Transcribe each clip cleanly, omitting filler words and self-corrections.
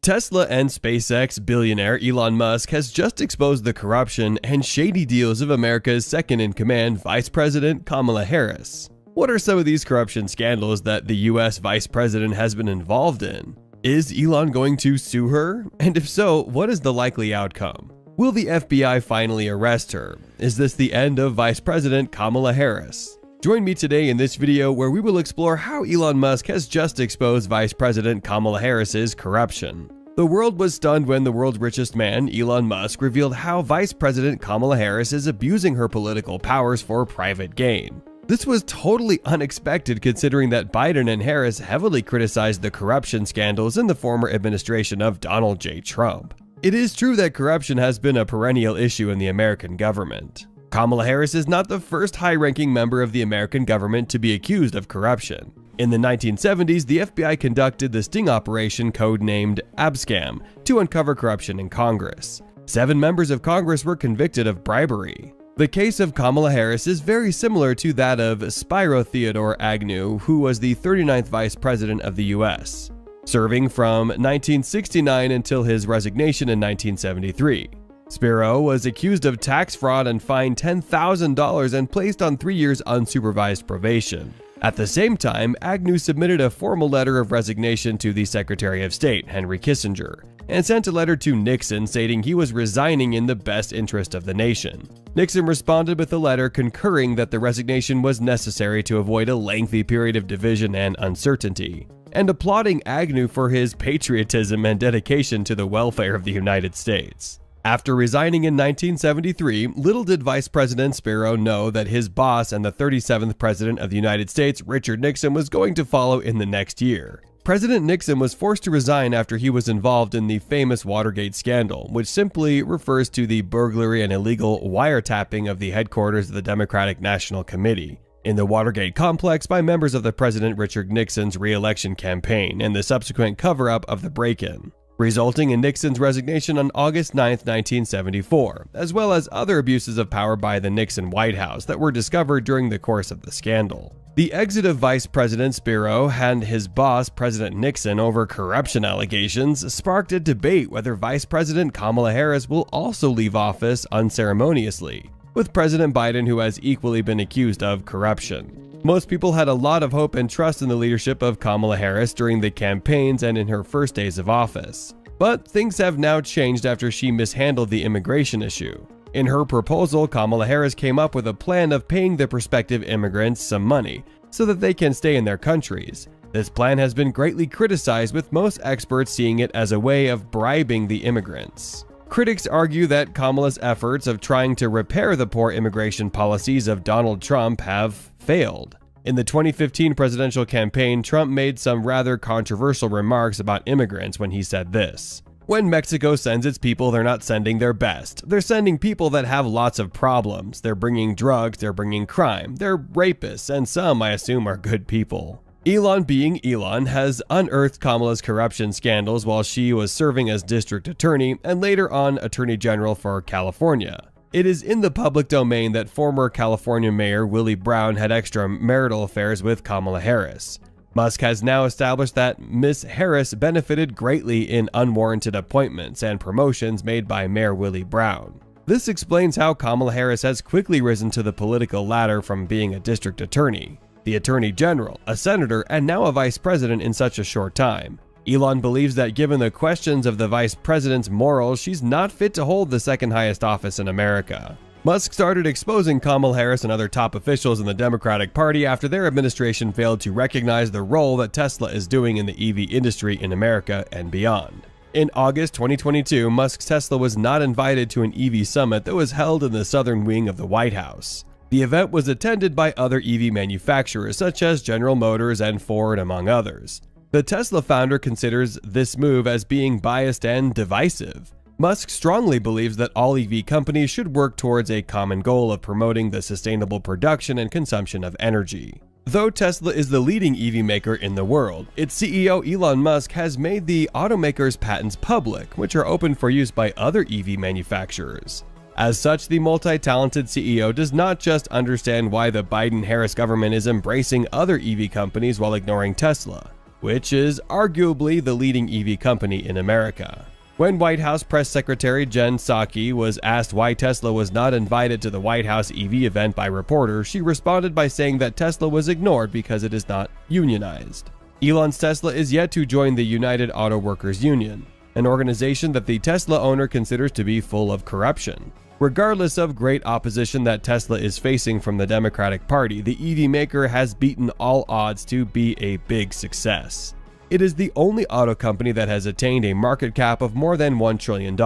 Tesla and SpaceX billionaire Elon Musk has just exposed the corruption and shady deals of America's second-in-command Vice President Kamala Harris. What are some of these corruption scandals that the US Vice President has been involved in? Is Elon going to sue her? And if so, what is the likely outcome? Will the FBI finally arrest her? Is this the end of Vice President Kamala Harris? Join me today in this video where we will explore how Elon Musk has just exposed Vice President Kamala Harris's corruption. The world was stunned when the world's richest man, Elon Musk, revealed how Vice President Kamala Harris is abusing her political powers for private gain. This was totally unexpected considering that Biden and Harris heavily criticized the corruption scandals in the former administration of Donald J. Trump. It is true that corruption has been a perennial issue in the American government. Kamala Harris is not the first high-ranking member of the American government to be accused of corruption. In the 1970s, the FBI conducted the sting operation codenamed Abscam to uncover corruption in Congress. 7 members of Congress were convicted of bribery. The case of Kamala Harris is very similar to that of Spiro Theodore Agnew, who was the 39th Vice President of the US, serving from 1969 until his resignation in 1973. Spiro was accused of tax fraud and fined $10,000 and placed on 3 years unsupervised probation. At the same time, Agnew submitted a formal letter of resignation to the Secretary of State, Henry Kissinger, and sent a letter to Nixon stating he was resigning in the best interest of the nation. Nixon responded with a letter concurring that the resignation was necessary to avoid a lengthy period of division and uncertainty, and applauding Agnew for his patriotism and dedication to the welfare of the United States. After resigning in 1973, little did Vice President Spiro know that his boss and the 37th President of the United States, Richard Nixon, was going to follow in the next year. President Nixon was forced to resign after he was involved in the famous Watergate scandal, which simply refers to the burglary and illegal wiretapping of the headquarters of the Democratic National Committee in the Watergate complex by members of the President Richard Nixon's re-election campaign and the subsequent cover-up of the break-in, resulting in Nixon's resignation on August 9, 1974, as well as other abuses of power by the Nixon White House that were discovered during the course of the scandal. The exit of Vice President Spiro and his boss, President Nixon, over corruption allegations sparked a debate whether Vice President Kamala Harris will also leave office unceremoniously, with President Biden, who has equally been accused of corruption. Most people had a lot of hope and trust in the leadership of Kamala Harris during the campaigns and in her first days of office. But things have now changed after she mishandled the immigration issue. In her proposal, Kamala Harris came up with a plan of paying the prospective immigrants some money so that they can stay in their countries. This plan has been greatly criticized, with most experts seeing it as a way of bribing the immigrants. Critics argue that Kamala's efforts of trying to repair the poor immigration policies of Donald Trump have failed. In the 2015 presidential campaign, Trump made some rather controversial remarks about immigrants when he said this: "When Mexico sends its people, they're not sending their best. They're sending people that have lots of problems. They're bringing drugs, they're bringing crime, they're rapists, and some, I assume, are good people." Elon, being Elon, has unearthed Kamala's corruption scandals while she was serving as district attorney and later on attorney general for California. It is in the public domain that former California Mayor Willie Brown had extramarital affairs with Kamala Harris. Musk has now established that Ms. Harris benefited greatly in unwarranted appointments and promotions made by Mayor Willie Brown. This explains how Kamala Harris has quickly risen to the political ladder from being a district attorney, the attorney general, a senator, and now a vice president in such a short time. Elon believes that given the questions of the vice president's morals, she's not fit to hold the second highest office in America. Musk started exposing Kamala Harris and other top officials in the Democratic Party after their administration failed to recognize the role that Tesla is doing in the EV industry in America and beyond. In August 2022, Musk's Tesla was not invited to an EV summit that was held in the southern wing of the White House. The event was attended by other EV manufacturers such as General Motors and Ford, among others. The Tesla founder considers this move as being biased and divisive. Musk strongly believes that all EV companies should work towards a common goal of promoting the sustainable production and consumption of energy. Though Tesla is the leading EV maker in the world, its CEO Elon Musk has made the automaker's patents public, which are open for use by other EV manufacturers. As such, the multi-talented CEO does not just understand why the Biden-Harris government is embracing other EV companies while ignoring Tesla. which is arguably the leading EV company in America. When White House Press Secretary Jen Psaki was asked why Tesla was not invited to the White House EV event by reporters, she responded by saying that Tesla was ignored because it is not unionized. Elon's Tesla is yet to join the United Auto Workers Union, an organization that the Tesla owner considers to be full of corruption. Regardless of great opposition that Tesla is facing from the Democratic Party, the EV maker has beaten all odds to be a big success. It is the only auto company that has attained a market cap of more than $1 trillion.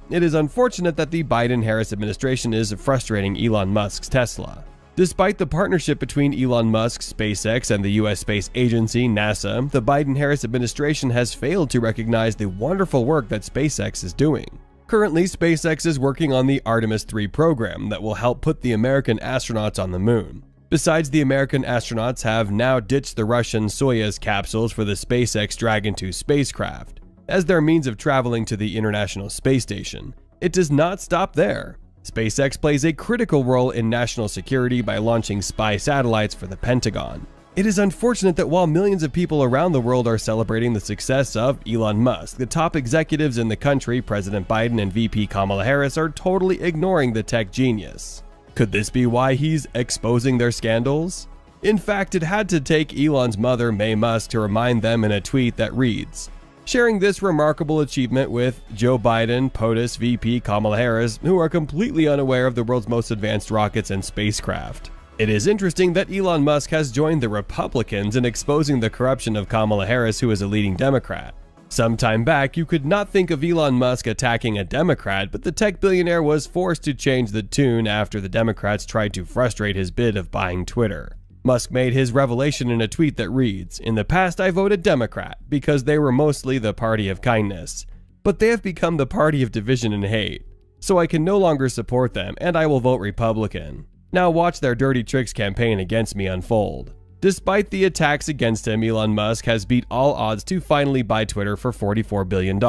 It is unfortunate that the Biden-Harris administration is frustrating Elon Musk's Tesla. Despite the partnership between Elon Musk, SpaceX, and the U.S. Space Agency, NASA, the Biden-Harris administration has failed to recognize the wonderful work that SpaceX is doing. Currently, SpaceX is working on the Artemis 3 program that will help put the American astronauts on the moon. Besides, the American astronauts have now ditched the Russian Soyuz capsules for the SpaceX Dragon 2 spacecraft as their means of traveling to the International Space Station. It does not stop there. SpaceX plays a critical role in national security by launching spy satellites for the Pentagon. It is unfortunate that while millions of people around the world are celebrating the success of Elon Musk, the top executives in the country, President Biden and VP Kamala Harris, are totally ignoring the tech genius. Could this be why he's exposing their scandals? In fact, it had to take Elon's mother, May Musk, to remind them in a tweet that reads, sharing this remarkable achievement with Joe Biden, POTUS, VP Kamala Harris, who are completely unaware of the world's most advanced rockets and spacecraft. It is interesting that Elon Musk has joined the Republicans in exposing the corruption of Kamala Harris, who is a leading Democrat. Some time back, you could not think of Elon Musk attacking a Democrat, but the tech billionaire was forced to change the tune after the Democrats tried to frustrate his bid of buying Twitter. Musk made his revelation in a tweet that reads, "In the past I voted Democrat because they were mostly the party of kindness, but they have become the party of division and hate. So I can no longer support them and I will vote Republican. Now watch their dirty tricks campaign against me unfold." Despite the attacks against him, Elon Musk has beat all odds to finally buy Twitter for $44 billion.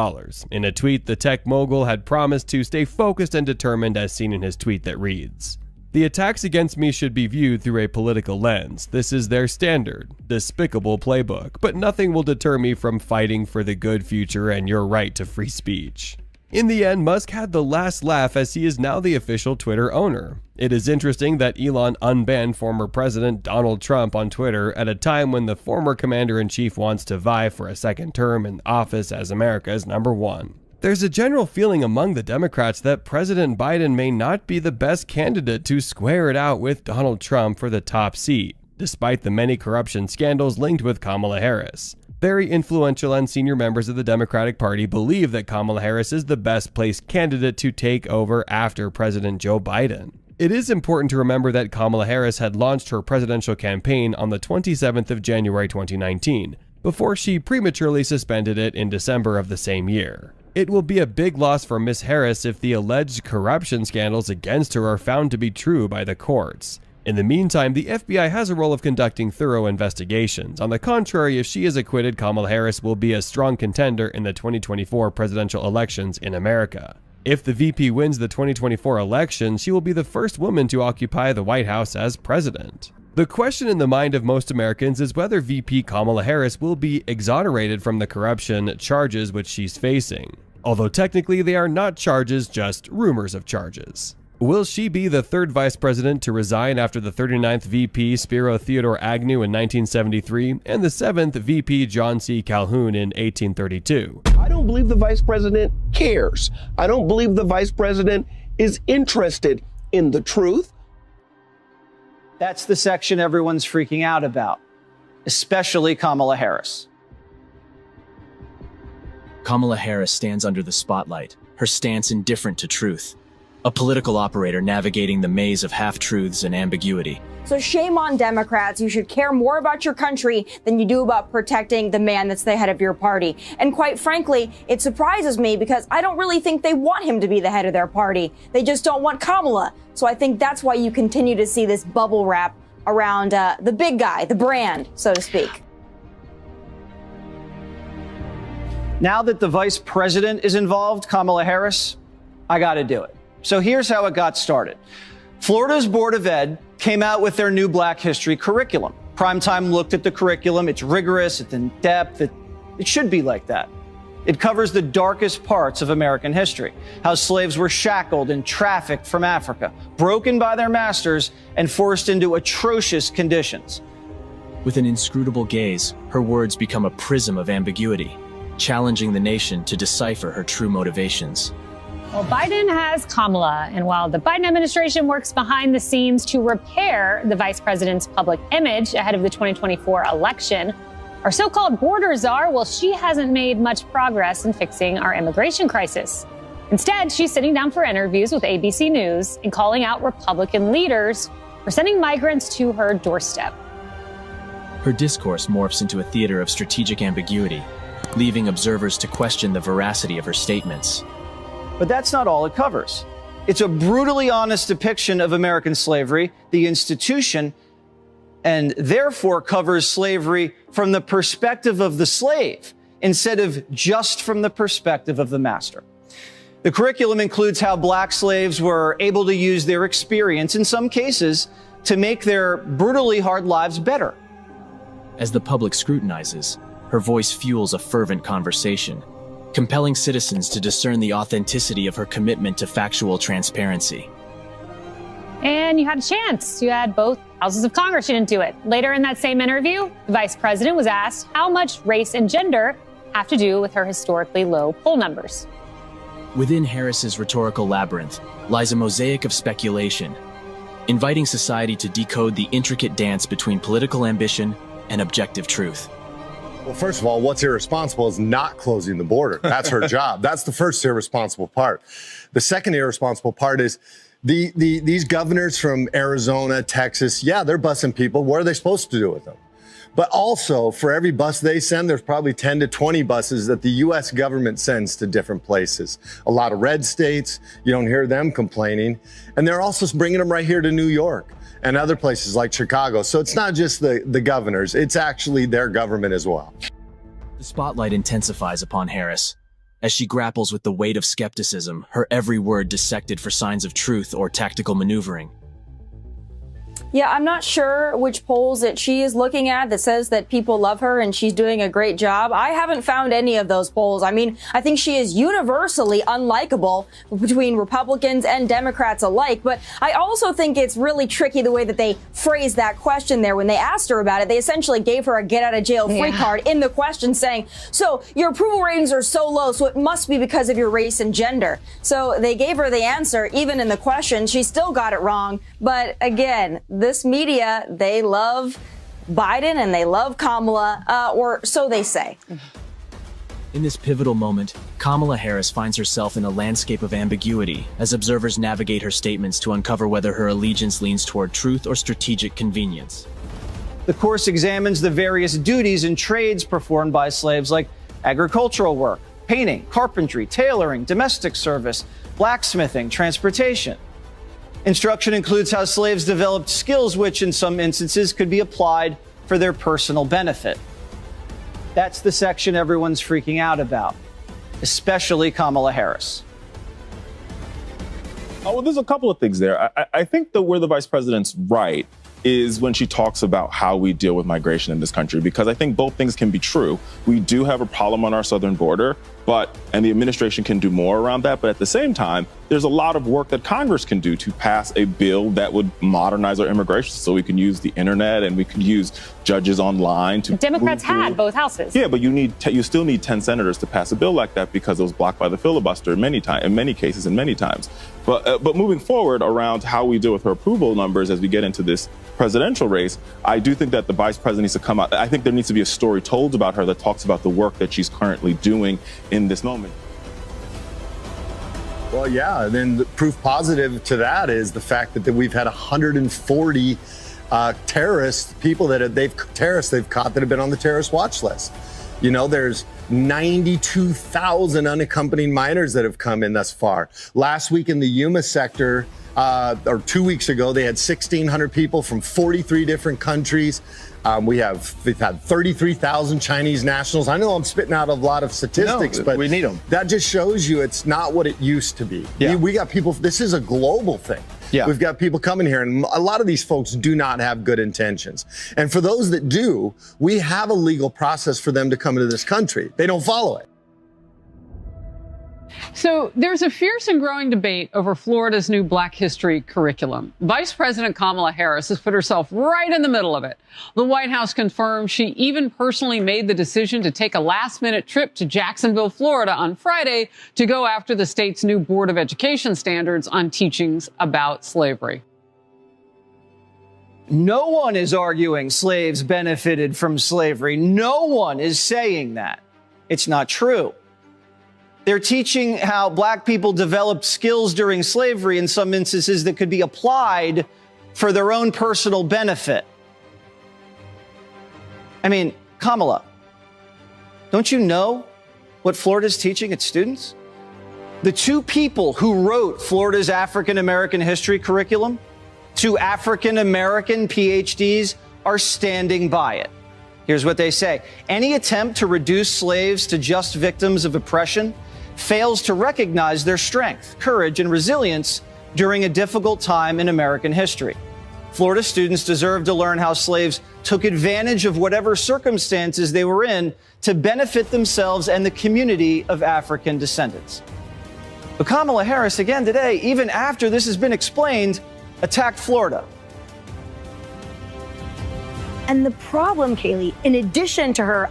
In a tweet, the tech mogul had promised to stay focused and determined, as seen in his tweet that reads, "The attacks against me should be viewed through a political lens. This is their standard, despicable playbook, but nothing will deter me from fighting for the good future and your right to free speech." In the end, Musk had the last laugh as he is now the official Twitter owner. It is interesting that Elon unbanned former President Donald Trump on Twitter at a time when the former commander-in-chief wants to vie for a second term in office as America's #1. There's a general feeling among the Democrats that President Biden may not be the best candidate to square it out with Donald Trump for the top seat, despite the many corruption scandals linked with Kamala Harris. Very influential and senior members of the Democratic Party believe that Kamala Harris is the best placed candidate to take over after President Joe Biden. It is important to remember that Kamala Harris had launched her presidential campaign on the 27th of January 2019, before she prematurely suspended it in December of the same year. It will be a big loss for Ms. Harris if the alleged corruption scandals against her are found to be true by the courts. In the meantime, the FBI has a role of conducting thorough investigations. On the contrary, if she is acquitted, Kamala Harris will be a strong contender in the 2024 presidential elections in America. If the VP wins the 2024 election, she will be the first woman to occupy the White House as president. The question in the mind of most Americans is whether VP Kamala Harris will be exonerated from the corruption charges which she's facing. Although technically they are not charges, just rumors of charges. Will she be the third vice president to resign after the 39th VP Spiro Theodore Agnew in 1973 and the 7th VP John C. Calhoun in 1832? I don't believe the vice president cares. I don't believe the vice president is interested in the truth. That's the section everyone's freaking out about, especially Kamala Harris. Kamala Harris stands under the spotlight, her stance indifferent to truth. A political operator navigating the maze of half-truths and ambiguity. So shame on Democrats. You should care more about your country than you do about protecting the man that's the head of your party. And quite frankly, it surprises me because I don't really think they want him to be the head of their party. They just don't want Kamala. So I think that's why you continue to see this bubble wrap around the big guy, the brand, so to speak. Now that the vice president is involved, Kamala Harris, I got to do it. So here's how it got started. Florida's Board of Ed came out with their new Black History curriculum. Primetime looked at the curriculum. It's rigorous, it's in depth, it should be like that. It covers the darkest parts of American history, how slaves were shackled and trafficked from Africa, broken by their masters, and forced into atrocious conditions. With an inscrutable gaze, her words become a prism of ambiguity, challenging the nation to decipher her true motivations. Well, Biden has Kamala, and while the Biden administration works behind the scenes to repair the vice president's public image ahead of the 2024 election, our so-called border czar, well, she hasn't made much progress in fixing our immigration crisis. Instead, she's sitting down for interviews with ABC News and calling out Republican leaders for sending migrants to her doorstep. Her discourse morphs into a theater of strategic ambiguity, leaving observers to question the veracity of her statements. But that's not all it covers. It's a brutally honest depiction of American slavery, the institution, and therefore covers slavery from the perspective of the slave instead of just from the perspective of the master. The curriculum includes how black slaves were able to use their experience, in some cases, to make their brutally hard lives better. As the public scrutinizes, her voice fuels a fervent conversation, compelling citizens to discern the authenticity of her commitment to factual transparency. And you had a chance. You had both houses of Congress get into it. Later in that same interview, the vice president was asked how much race and gender have to do with her historically low poll numbers. Within Harris's rhetorical labyrinth lies a mosaic of speculation, inviting society to decode the intricate dance between political ambition and objective truth. Well, first of all, what's irresponsible is not closing the border. That's her job. That's the first irresponsible part. The second irresponsible part is these governors from Arizona, Texas, yeah, they're busing people. What are they supposed to do with them? But also, for every bus they send, there's probably 10 to 20 buses that the U.S. government sends to different places. A lot of red states, you don't hear them complaining. And they're also bringing them right here to New York and other places like Chicago. So it's not just the governors, it's actually their government as well. The spotlight intensifies upon Harris as she grapples with the weight of skepticism, her every word dissected for signs of truth or tactical maneuvering. Yeah, I'm not sure which polls that she is looking at that says that people love her and she's doing a great job. I haven't found any of those polls. I mean, I think she is universally unlikable between Republicans and Democrats alike. But I also think it's really tricky the way that they phrased that question there. When they asked her about it, they essentially gave her a get out of jail free card in the question saying, so your approval ratings are so low, so it must be because of your race and gender. So they gave her the answer, even in the question. She still got it wrong. But again, this media, they love Biden and they love Kamala, or so they say. In this pivotal moment, Kamala Harris finds herself in a landscape of ambiguity as observers navigate her statements to uncover whether her allegiance leans toward truth or strategic convenience. The course examines the various duties and trades performed by slaves like agricultural work, painting, carpentry, tailoring, domestic service, blacksmithing, transportation. Instruction includes how slaves developed skills which, in some instances, could be applied for their personal benefit. That's the section everyone's freaking out about, especially Kamala Harris. Oh, well, there's a couple of things there. I think that where the vice president's right is when she talks about how we deal with migration in this country, because I think both things can be true. We do have a problem on our southern border, and the administration can do more around that. But at the same time, there's a lot of work that Congress can do to pass a bill that would modernize our immigration so we can use the internet and we can use judges online to Democrats had both houses. Yeah, but you still need 10 senators to pass a bill like that because it was blocked by the filibuster in many cases and many times. But moving forward around how we deal with her approval numbers as we get into this presidential race, I do think that the vice president needs to come out. I think there needs to be a story told about her that talks about the work that she's currently doing in this moment. Well, yeah, and then the proof positive to that is the fact that we've had 140 terrorists, people that they've caught that have been on the terrorist watch list. You know, there's 92,000 unaccompanied minors that have come in thus far. Last week in the Yuma sector, or 2 weeks ago, they had 1,600 people from 43 different countries. We've had 33,000 Chinese nationals. I know I'm spitting out a lot of statistics, but we need them. That just shows you it's not what it used to be. Yeah. We got people, this is a global thing. Yeah. We've got people coming here, and a lot of these folks do not have good intentions. And for those that do, we have a legal process for them to come into this country. They don't follow it. So there's a fierce and growing debate over Florida's new Black History curriculum. Vice President Kamala Harris has put herself right in the middle of it. The White House confirmed she even personally made the decision to take a last-minute trip to Jacksonville, Florida on Friday to go after the state's new Board of Education standards on teachings about slavery. No one is arguing slaves benefited from slavery. No one is saying that. It's not true. They're teaching how black people developed skills during slavery in some instances that could be applied for their own personal benefit. I mean, Kamala, don't you know what Florida's teaching its students? The two people who wrote Florida's African American history curriculum, two African American PhDs, are standing by it. Here's what they say. Any attempt to reduce slaves to just victims of oppression fails to recognize their strength, courage, and resilience during a difficult time in American history. Florida students deserve to learn how slaves took advantage of whatever circumstances they were in to benefit themselves and the community of African descendants. But Kamala Harris, again today, even after this has been explained, attacked Florida. And the problem, Kaylee, in addition to her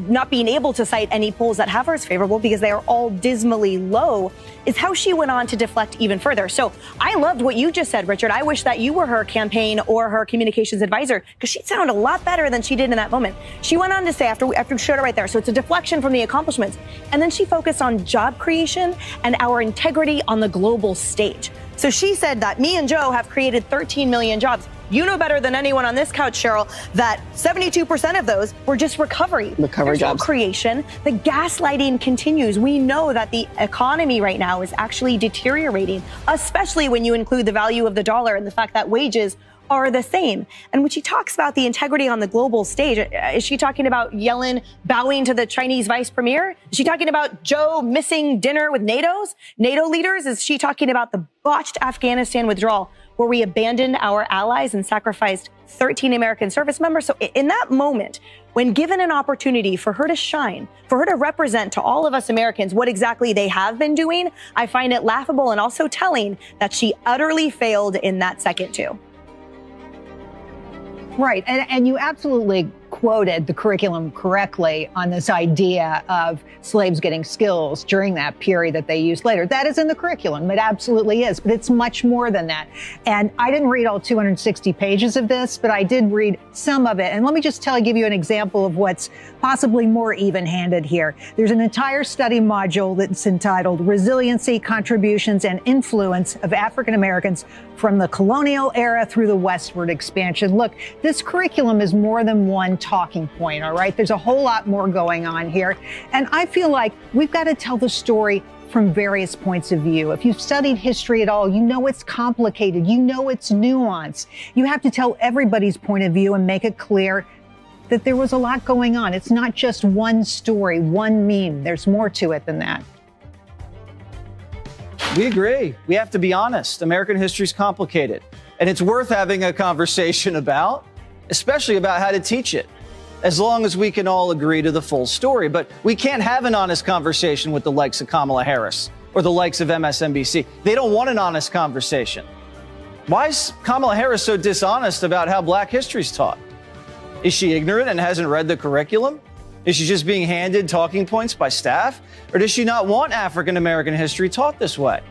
not being able to cite any polls that have her as favorable because they are all dismally low, is how she went on to deflect even further. So I loved what you just said, Richard. I wish that you were her campaign or her communications advisor, because she'd sound a lot better than she did in that moment. She went on to say, after we showed it right there, so it's a deflection from the accomplishments. And then she focused on job creation and our integrity on the global stage. So she said that me and Joe have created 13 million jobs. You know better than anyone on this couch, Cheryl, that 72% of those were just recovery jobs. No creation. The gaslighting continues. We know that the economy right now is actually deteriorating, especially when you include the value of the dollar and the fact that wages are the same. And when she talks about the integrity on the global stage, is she talking about Yellen bowing to the Chinese vice premier? Is she talking about Joe missing dinner with NATO leaders? Is she talking about the botched Afghanistan withdrawal, where we abandoned our allies and sacrificed 13 American service members? So in that moment, when given an opportunity for her to shine, for her to represent to all of us Americans what exactly they have been doing, I find it laughable and also telling that she utterly failed in that second too. Right. And you absolutely quoted the curriculum correctly on this idea of slaves getting skills during that period that they used later. That is in the curriculum. It absolutely is. But it's much more than that. And I didn't read all 260 pages of this, but I did read some of it. And let me just give you an example of what's possibly more even-handed here. There's an entire study module that's entitled Resiliency, Contributions, and Influence of African Americans from the Colonial Era through the Westward Expansion. Look, this curriculum is more than one talking point, all right? There's a whole lot more going on here. And I feel like we've got to tell the story from various points of view. If you've studied history at all, you know it's complicated. You know it's nuanced. You have to tell everybody's point of view and make it clear that there was a lot going on. It's not just one story, one meme. There's more to it than that. We agree. We have to be honest. American history is complicated, and it's worth having a conversation about, especially about how to teach it, as long as we can all agree to the full story. But we can't have an honest conversation with the likes of Kamala Harris or the likes of MSNBC. They don't want an honest conversation. Why is Kamala Harris so dishonest about how Black history is taught? Is she ignorant and hasn't read the curriculum? Is she just being handed talking points by staff? Or does she not want African American history taught this way?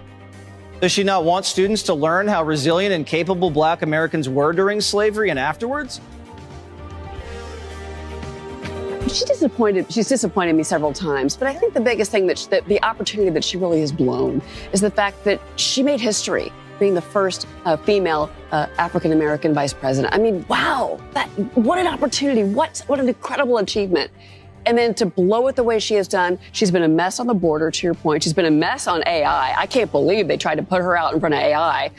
Does she not want students to learn how resilient and capable Black Americans were during slavery and afterwards? She's disappointed me several times, but I think the biggest thing that the opportunity that she really has blown is the fact that she made history, being the first female African-American vice president. I mean, wow, what an opportunity. What an incredible achievement. And then to blow it the way she has done, she's been a mess on the border, to your point. She's been a mess on AI. I can't believe they tried to put her out in front of AI.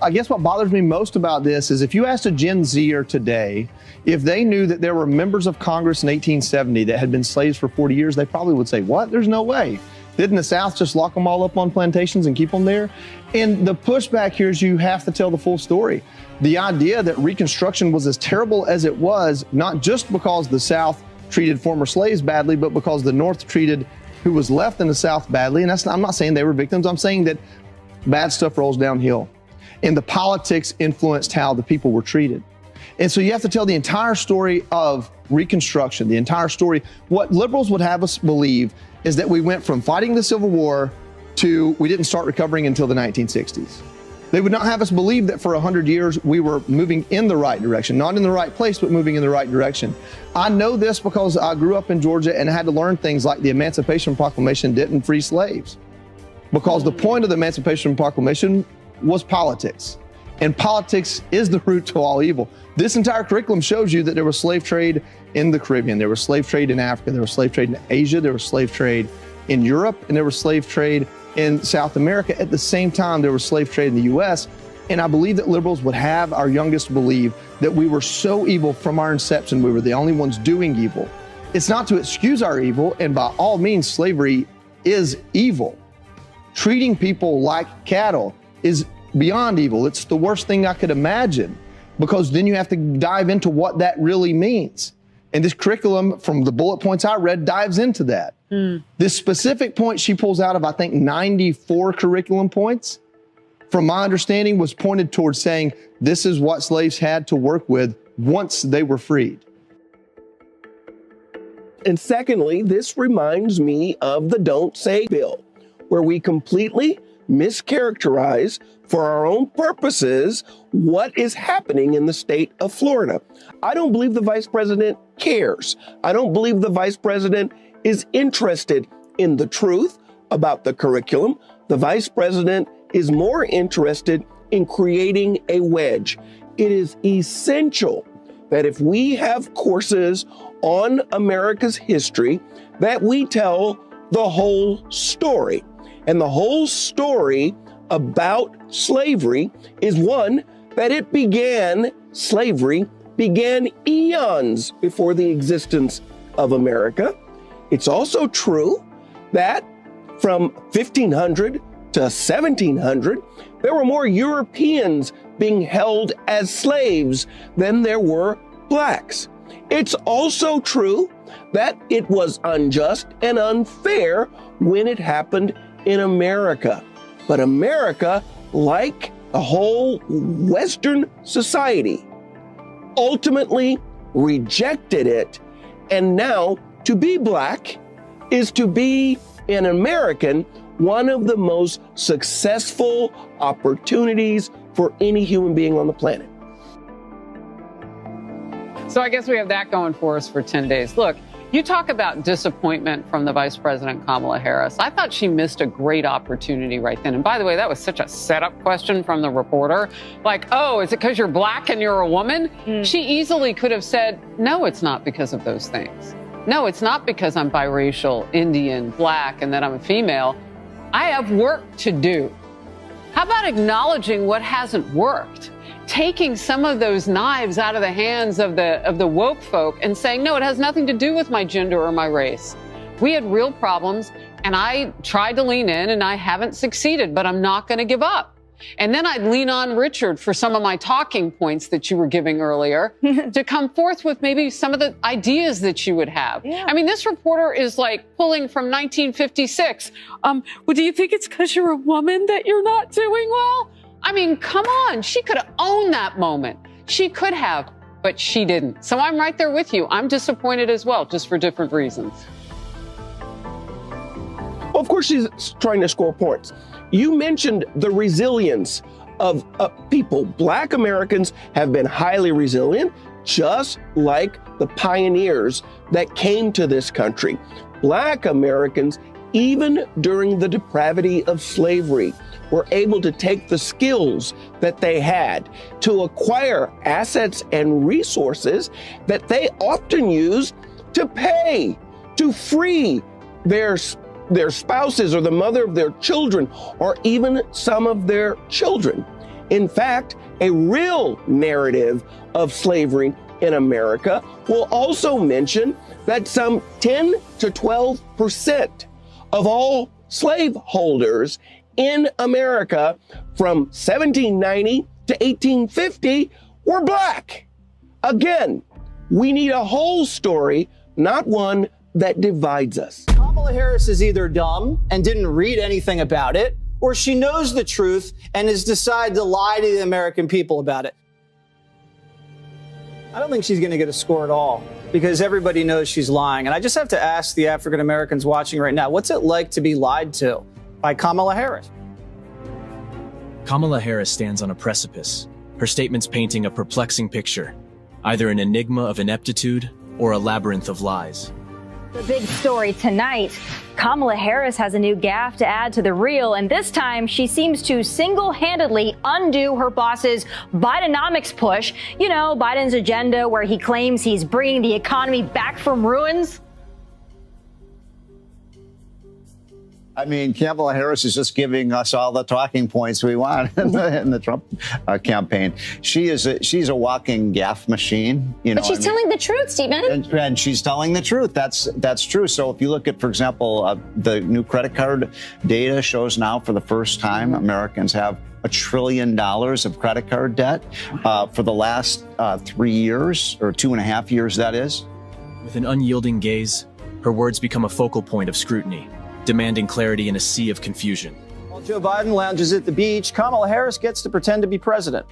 I guess what bothers me most about this is if you asked a Gen Zer today, if they knew that there were members of Congress in 1870 that had been slaves for 40 years, they probably would say, what? There's no way. Didn't the South just lock them all up on plantations and keep them there? And the pushback here is you have to tell the full story. The idea that Reconstruction was as terrible as it was, not just because the South treated former slaves badly, but because the North treated who was left in the South badly. And I'm not saying they were victims. I'm saying that bad stuff rolls downhill. And the politics influenced how the people were treated. And so you have to tell the entire story of Reconstruction, the entire story. What liberals would have us believe is that we went from fighting the Civil War to we didn't start recovering until the 1960s. They would not have us believe that for 100 years we were moving in the right direction, not in the right place, but moving in the right direction. I know this because I grew up in Georgia and had to learn things like the Emancipation Proclamation didn't free slaves. Because the point of the Emancipation Proclamation was politics. And politics is the root to all evil. This entire curriculum shows you that there was slave trade in the Caribbean, there was slave trade in Africa, there was slave trade in Asia, there was slave trade in Europe, and there was slave trade in South America. At the same time, there was slave trade in the US. And I believe that liberals would have our youngest believe that we were so evil from our inception, we were the only ones doing evil. It's not to excuse our evil, and by all means, slavery is evil. Treating people like cattle is beyond evil. It's the worst thing I could imagine, because then you have to dive into what that really means. And this curriculum, from the bullet points I read, dives into that. This specific point she pulls out of, I think, 94 curriculum points, from my understanding, was pointed towards saying this is what slaves had to work with once they were freed. And secondly, this reminds me of the Don't Say bill, where we completely mischaracterize for our own purposes what is happening in the state of Florida. I don't believe the vice president cares. I don't believe the vice president is interested in the truth about the curriculum. The vice president is more interested in creating a wedge. It is essential that if we have courses on America's history, that we tell the whole story. And the whole story about slavery is one that slavery began eons before the existence of America. It's also true that from 1500 to 1700, there were more Europeans being held as slaves than there were blacks. It's also true that it was unjust and unfair when it happened in America. But America, like the whole Western society, ultimately rejected it. And now to be black is to be an American, one of the most successful opportunities for any human being on the planet. So I guess we have that going for us for 10 days. Look, you talk about disappointment from the Vice President Kamala Harris. I thought she missed a great opportunity right then. And by the way, that was such a setup question from the reporter. Like, oh, is it because you're black and you're a woman? She easily could have said, no, it's not because of those things. No, it's not because I'm biracial, Indian, black, and that I'm a female. I have work to do. How about acknowledging what hasn't worked? Taking some of those knives out of the hands of the woke folk and saying, no, it has nothing to do with my gender or my race. We had real problems, and I tried to lean in, and I haven't succeeded, but I'm not going to give up. And then I'd lean on Richard for some of my talking points that you were giving earlier to come forth with maybe some of the ideas that you would have. Yeah. I mean, this reporter is like pulling from 1956. Well, do you think it's because you're a woman that you're not doing well? I mean, come on. She could have owned that moment. She could have, but she didn't. So I'm right there with you. I'm disappointed as well, just for different reasons. Well, of course, she's trying to score points. You mentioned the resilience of people. Black Americans have been highly resilient, just like the pioneers that came to this country. Black Americans, even during the depravity of slavery, were able to take the skills that they had to acquire assets and resources that they often used to pay, to free their spouses or the mother of their children, or even some of their children. In fact, a real narrative of slavery in America will also mention that some 10 to 12% of all slaveholders in America from 1790 to 1850 were black. Again, we need a whole story, not one that divides us. Kamala Harris is either dumb and didn't read anything about it, or she knows the truth and has decided to lie to the American people about it. I don't think she's going to get a score at all because everybody knows she's lying. And I just have to ask the African Americans watching right now, what's it like to be lied to by Kamala Harris? Kamala Harris stands on a precipice, her statements painting a perplexing picture, either an enigma of ineptitude or a labyrinth of lies. The big story tonight, Kamala Harris has a new gaffe to add to the reel, and this time she seems to single-handedly undo her boss's Bidenomics push. You know, Biden's agenda where he claims he's bringing the economy back from ruins. I mean, Kamala Harris is just giving us all the talking points we want in the Trump campaign. She's a walking gaffe machine. You know, but she's telling the truth, Stephen. And she's telling the truth. That's true. So if you look at, for example, the new credit card data shows now for the first time Americans have $1 trillion of credit card debt for the last 3 years, or 2.5 years, that is. With an unyielding gaze, her words become a focal point of scrutiny, demanding clarity in a sea of confusion. While Joe Biden lounges at the beach, Kamala Harris gets to pretend to be president.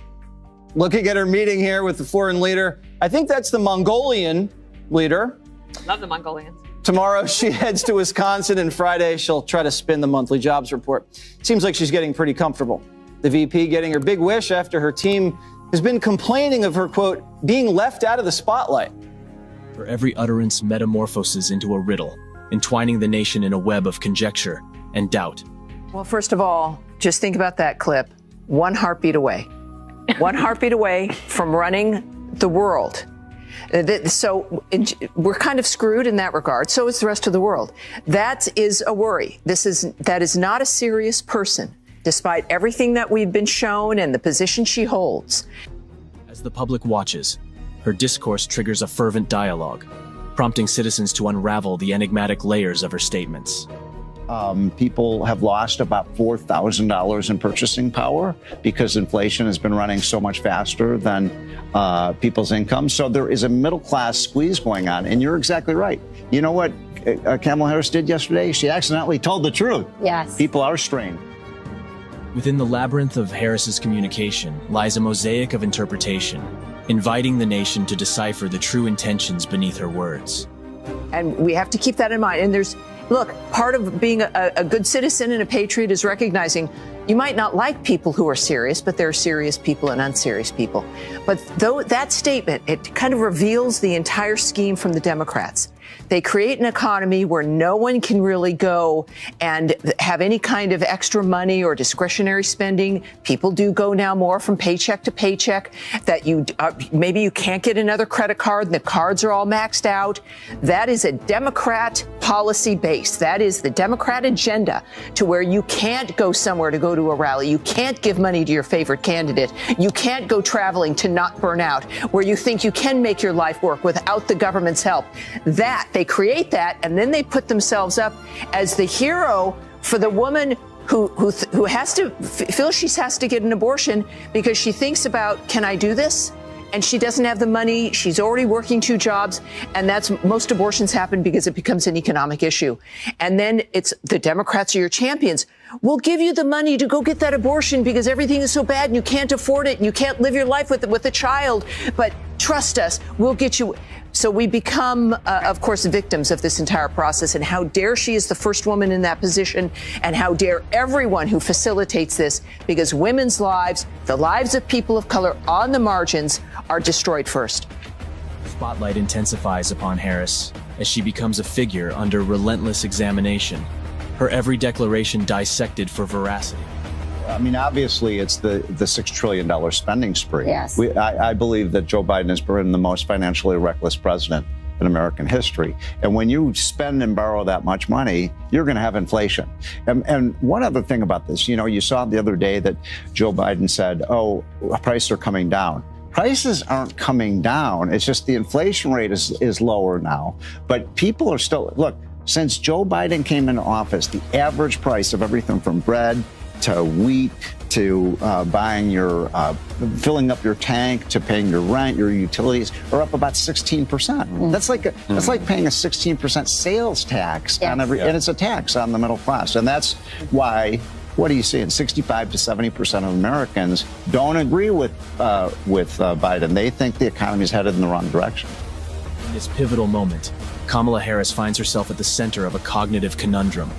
Looking at her meeting here with the foreign leader, I think that's the Mongolian leader. Love the Mongolians. Tomorrow she heads to Wisconsin, and Friday she'll try to spin the monthly jobs report. Seems like she's getting pretty comfortable. The VP getting her big wish after her team has been complaining of her, quote, being left out of the spotlight. Her every utterance metamorphoses into a riddle, entwining the nation in a web of conjecture and doubt. Well, first of all, just think about that clip. One heartbeat away. One heartbeat away from running the world. So we're kind of screwed in that regard. So is the rest of the world. That is a worry. That is not a serious person, despite everything that we've been shown and the position she holds. As the public watches, her discourse triggers a fervent dialogue, prompting citizens to unravel the enigmatic layers of her statements. People have lost about $4,000 in purchasing power because inflation has been running so much faster than people's income. So there is a middle-class squeeze going on. And you're exactly right. You know what Kamala Harris did yesterday? She accidentally told the truth. Yes. People are strained. Within the labyrinth of Harris's communication lies a mosaic of interpretation, inviting the nation to decipher the true intentions beneath her words. And we have to keep that in mind. And look, part of being a good citizen and a patriot is recognizing you might not like people who are serious, but there are serious people and unserious people. But though that statement, it kind of reveals the entire scheme from the Democrats. They create an economy where no one can really go and have any kind of extra money or discretionary spending. People do go now more from paycheck to paycheck, that maybe you can't get another credit card and the cards are all maxed out. That is a Democrat policy base. That is the Democrat agenda, to where you can't go somewhere to go to a rally. You can't give money to your favorite candidate. You can't go traveling to not burn out, where you think you can make your life work without the government's help. They create that, and then they put themselves up as the hero for the woman who has to feel she has to get an abortion because she thinks about, can I do this? And she doesn't have the money. She's already working 2 jobs. And most abortions happen because it becomes an economic issue. And then it's the Democrats are your champions. We'll give you the money to go get that abortion because everything is so bad and you can't afford it and you can't live your life with a child. But trust us, we'll get you. So we become, of course, victims of this entire process. And how dare she is the first woman in that position, and how dare everyone who facilitates this, because women's lives, the lives of people of color on the margins, are destroyed first. The spotlight intensifies upon Harris as she becomes a figure under relentless examination, her every declaration dissected for veracity. I mean, obviously, it's the $6 trillion spending spree. Yes. I believe that Joe Biden has been the most financially reckless president in American history. And when you spend and borrow that much money, you're going to have inflation. And one other thing about this, you saw the other day that Joe Biden said, prices are coming down. Prices aren't coming down. It's just the inflation rate is lower now. But people are still, look, Since Joe Biden came into office, the average price of everything from bread to wheat to filling up your tank to paying your rent, your utilities are up about 16%. That's like paying a 16% sales tax on every, and it's a tax on the middle class. And that's why, what are you seeing? 65 to 70% of Americans don't agree with Biden. They think the economy is headed in the wrong direction. In this pivotal moment, Kamala Harris finds herself at the center of a cognitive conundrum,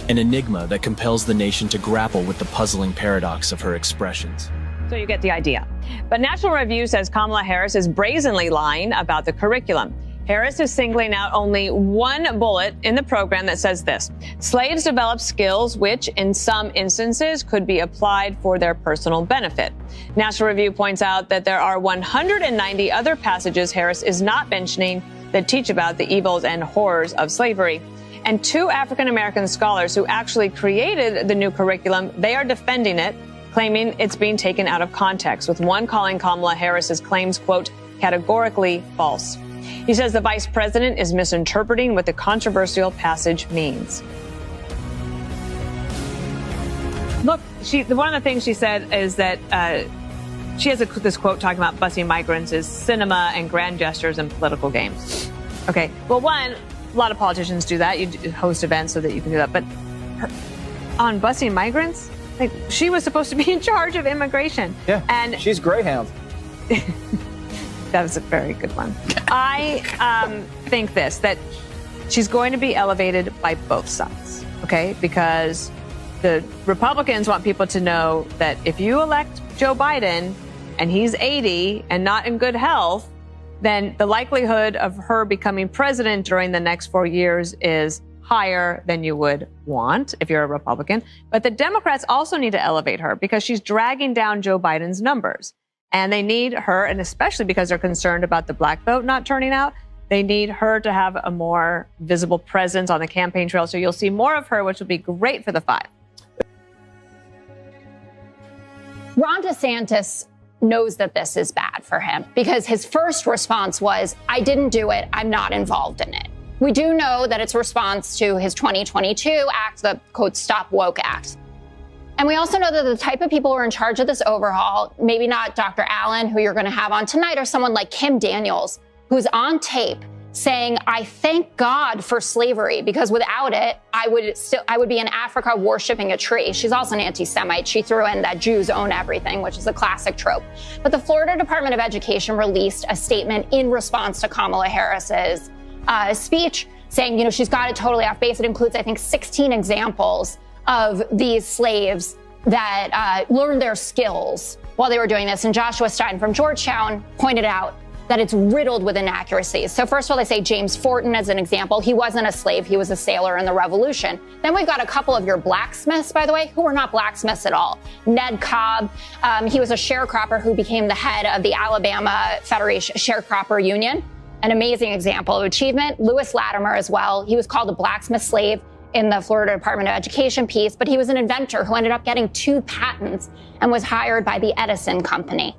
an enigma that compels the nation to grapple with the puzzling paradox of her expressions. So you get the idea. But National Review says Kamala Harris is brazenly lying about the curriculum. Harris is singling out only one bullet in the program that says this: slaves developed skills which, in some instances, could be applied for their personal benefit. National Review points out that there are 190 other passages Harris is not mentioning that teach about the evils and horrors of slavery. And 2 African-American scholars who actually created the new curriculum, they are defending it, claiming it's being taken out of context, with one calling Kamala Harris's claims, quote, categorically false. He says the vice president is misinterpreting what the controversial passage means. Look, one of the things she said is that she has this quote talking about busing migrants as cinema and grand gestures and political games. Okay, well, one, a lot of politicians do that. You host events so that you can do that. But on busing migrants, like, she was supposed to be in charge of immigration. Yeah, and she's Greyhound. That was a very good one. I think that she's going to be elevated by both sides, okay? Because the Republicans want people to know that if you elect Joe Biden and he's 80 and not in good health, then the likelihood of her becoming president during the next 4 years is higher than you would want if you're a Republican. But the Democrats also need to elevate her because she's dragging down Joe Biden's numbers. And they need her, and especially because they're concerned about the black vote not turning out, they need her to have a more visible presence on the campaign trail. So you'll see more of her, which will be great for the 5. Ron DeSantis knows that this is bad for him because his first response was, I didn't do it. I'm not involved in it. We do know that it's a response to his 2022 act, the quote, Stop Woke Act. And we also know that the type of people who are in charge of this overhaul, maybe not Dr. Allen, who you're going to have on tonight, or someone like Kim Daniels, who's on tape saying, I thank God for slavery because without it, I would be in Africa worshiping a tree. She's also an anti-Semite. She threw in that Jews own everything, which is a classic trope. But the Florida Department of Education released a statement in response to Kamala Harris's speech saying, she's got it totally off base. It includes, I think, 16 examples of these slaves that learned their skills while they were doing this. And Joshua Stein from Georgetown pointed out that it's riddled with inaccuracies. So first of all, they say James Fortin as an example. He wasn't a slave. He was a sailor in the Revolution. Then we've got a couple of your blacksmiths, by the way, who were not blacksmiths at all. Ned Cobb, he was a sharecropper who became the head of the Alabama Federation Sharecropper Union. An amazing example of achievement. Lewis Latimer as well. He was called a blacksmith slave in the Florida Department of Education piece, but he was an inventor who ended up getting 2 patents and was hired by the Edison Company.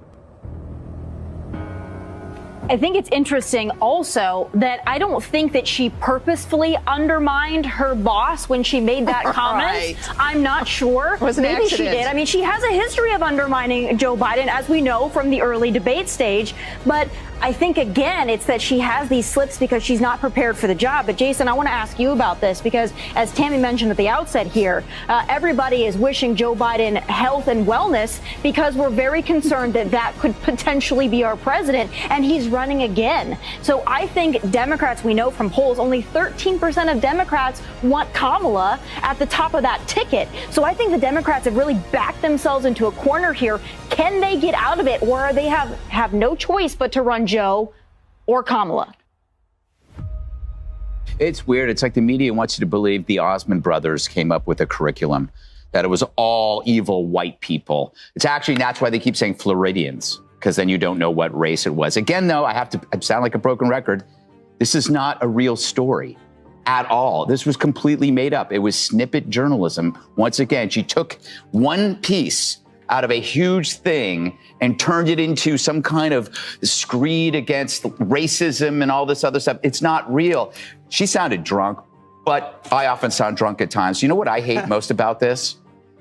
I think it's interesting also that I don't think that she purposefully undermined her boss when she made that comment. Right. I'm not sure. Maybe she did. I mean, she has a history of undermining Joe Biden, as we know from the early debate stage. But I think, again, it's that she has these slips because she's not prepared for the job. But, Jason, I want to ask you about this because, as Tammy mentioned at the outset here, everybody is wishing Joe Biden health and wellness because we're very concerned that that could potentially be our president, and he's running again. So I think Democrats, we know from polls, only 13% of Democrats want Kamala at the top of that ticket. So I think the Democrats have really backed themselves into a corner here. Can they get out of it, or are they have no choice but to run Joe or Kamala? It's weird. It's like the media wants you to believe the Osmond brothers came up with a curriculum, that it was all evil white people. It's actually, that's why they keep saying Floridians, because then you don't know what race it was. Again, though, I sound like a broken record. This is not a real story at all. This was completely made up. It was snippet journalism. Once again, she took one piece out of a huge thing and turned it into some kind of screed against racism and all this other stuff. It's not real. She sounded drunk. but I often sound drunk at times. You know what I hate most about this?